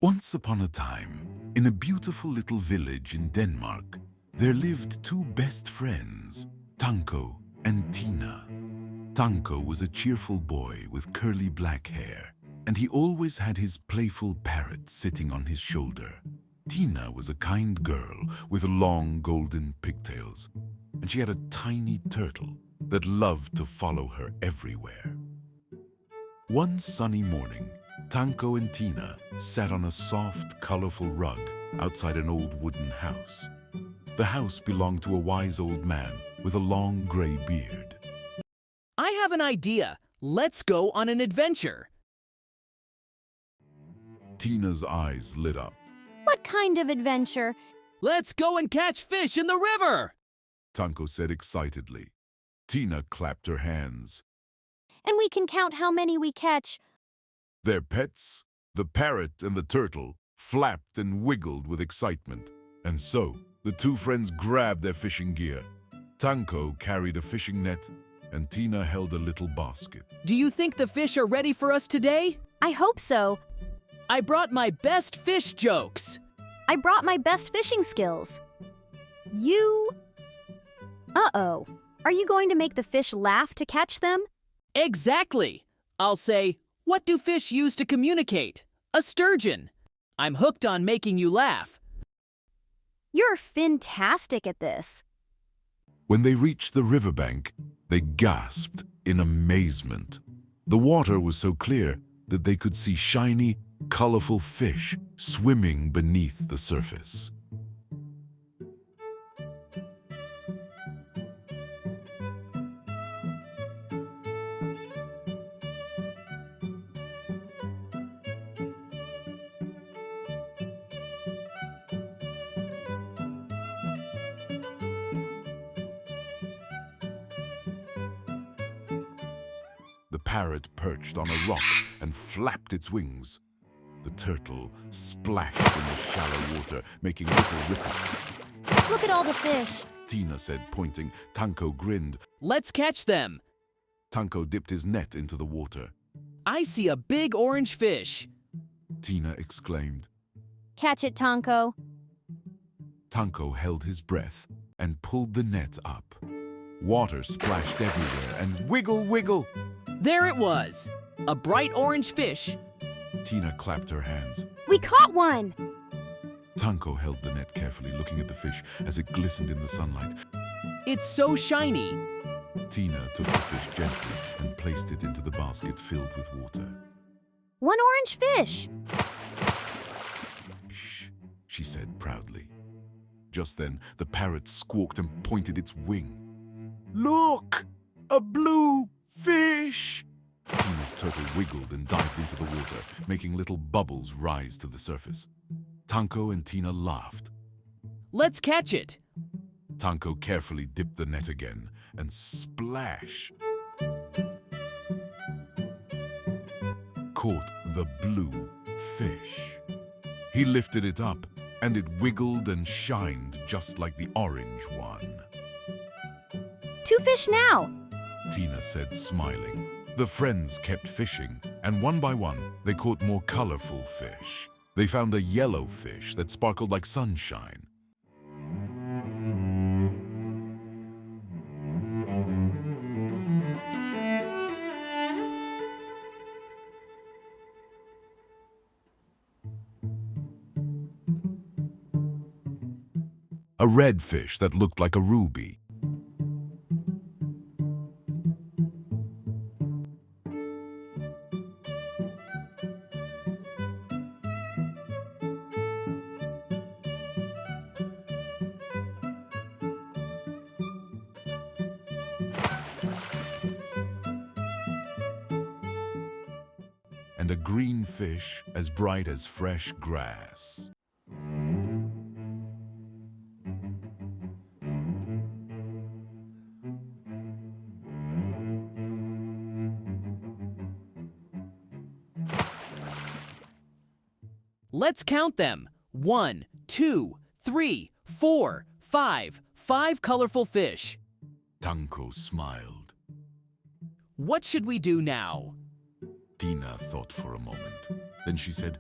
Once upon a time, in a beautiful little village in Denmark, there lived two best friends, Tanko and Tina. Tanko was a cheerful boy with curly black hair, and he always had his playful parrot sitting on his shoulder. Tina was a kind girl with long golden pigtails, and she had a tiny turtle that loved to follow her everywhere. One sunny morning, Tanko and Tina sat on a soft, colorful rug outside an old wooden house. The house belonged to a wise old man with a long gray beard. I have an idea. Let's go on an adventure. Tina's eyes lit up. What kind of adventure? Let's go and catch fish in the river. Tanko said excitedly. Tina clapped her hands. And we can count how many we catch. Their pets, the parrot and the turtle, flapped and wiggled with excitement. And so, the two friends grabbed their fishing gear. Tanko carried a fishing net, and Tina held a little basket. Do you think the fish are ready for us today? I hope so. I brought my best fish jokes. I brought my best fishing skills. You... Uh-oh. Are you going to make the fish laugh to catch them? Exactly. I'll say, what do fish use to communicate? A sturgeon. I'm hooked on making you laugh. You're fantastic at this. When they reached the riverbank, they gasped in amazement. The water was so clear that they could see shiny, colorful fish swimming beneath the surface. The parrot perched on a rock and flapped its wings. The turtle splashed in the shallow water, making little ripples. Look at all the fish. Tina said, pointing. Tanko grinned. Let's catch them. Tanko dipped his net into the water. I see a big orange fish. Tina exclaimed. Catch it, Tanko. Tanko held his breath and pulled the net up. Water splashed everywhere and wiggle, wiggle. There it was. A bright orange fish. Tina clapped her hands. We caught one! Tanko held the net carefully, looking at the fish as it glistened in the sunlight. It's so shiny. Tina took the fish gently and placed it into the basket filled with water. One orange fish! Shh, she said proudly. Just then, the parrot squawked and pointed its wing. Look! A blue fish! Tina's turtle wiggled and dived into the water, making little bubbles rise to the surface. Tanko and Tina laughed. Let's catch it. Tanko carefully dipped the net again, and splash! Caught the blue fish. He lifted it up, and it wiggled and shined just like the orange one. 2 fish now! Tina said, smiling. The friends kept fishing, and one by one, they caught more colorful fish. They found a yellow fish that sparkled like sunshine. A red fish that looked like a ruby. And a green fish as bright as fresh grass. Let's count them. 1, 2, 3, 4, 5. 5 colorful fish. Tanko smiled. What should we do now? Tina thought for a moment. Then she said,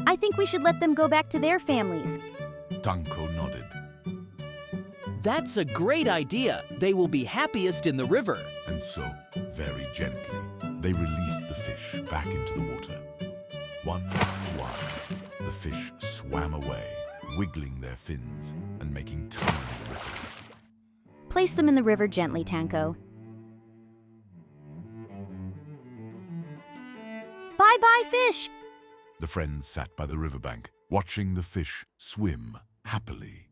I think we should let them go back to their families. Tanko nodded. That's a great idea. They will be happiest in the river. And so, very gently, they released the fish back into the water. One by one, the fish swam away, wiggling their fins and making tiny ripples. Place them in the river gently, Tanko. Bye-bye, fish! The friends sat by the riverbank, watching the fish swim happily.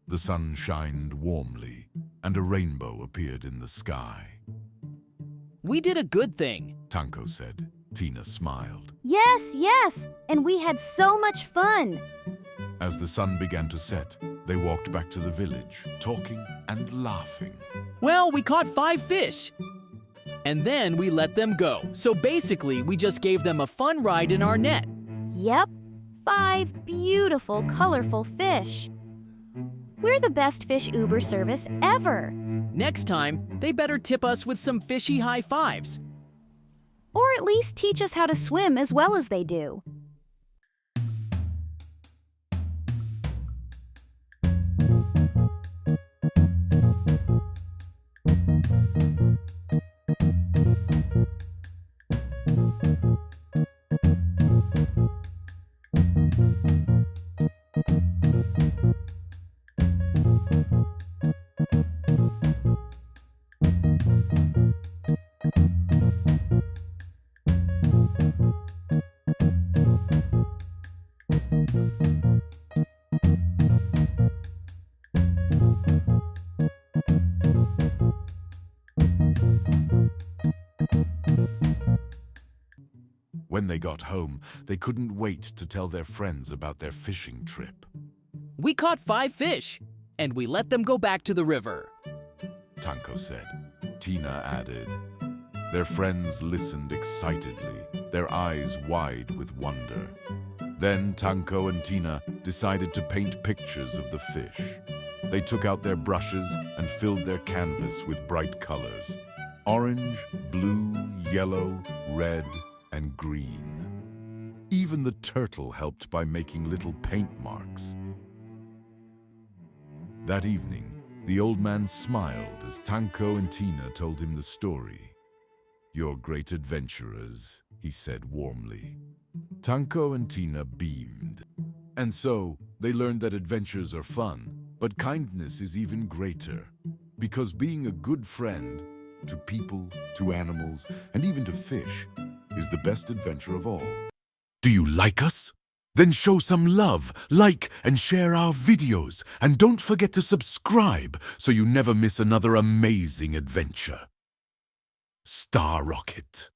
The sun shined warmly, and a rainbow appeared in the sky. We did a good thing. Tanko said. Tina smiled. Yes, yes! And we had so much fun! As the sun began to set, they walked back to the village, talking and laughing. Well, we caught 5 fish. And then we let them go. So basically, we just gave them a fun ride in our net. Yep, 5 beautiful, colorful fish. We're the best fish Uber service ever. Next time, they better tip us with some fishy high fives. Or at least teach us how to swim as well as they do. When they got home, they couldn't wait to tell their friends about their fishing trip. We caught 5 fish, and we let them go back to the river. Tanko said. Tina added. Their friends listened excitedly, their eyes wide with wonder. Then Tanko and Tina decided to paint pictures of the fish. They took out their brushes and filled their canvas with bright colors. Orange, blue, yellow, red, and green. Even the turtle helped by making little paint marks. That evening, the old man smiled as Tanko and Tina told him the story. "You're great adventurers," he said warmly. Tanko and Tina beamed. And so, they learned that adventures are fun, but kindness is even greater. Because being a good friend to people, to animals, and even to fish is the best adventure of all. Do you like us? Then show some love, like and share our videos, and don't forget to subscribe so you never miss another amazing adventure. Star Rocket.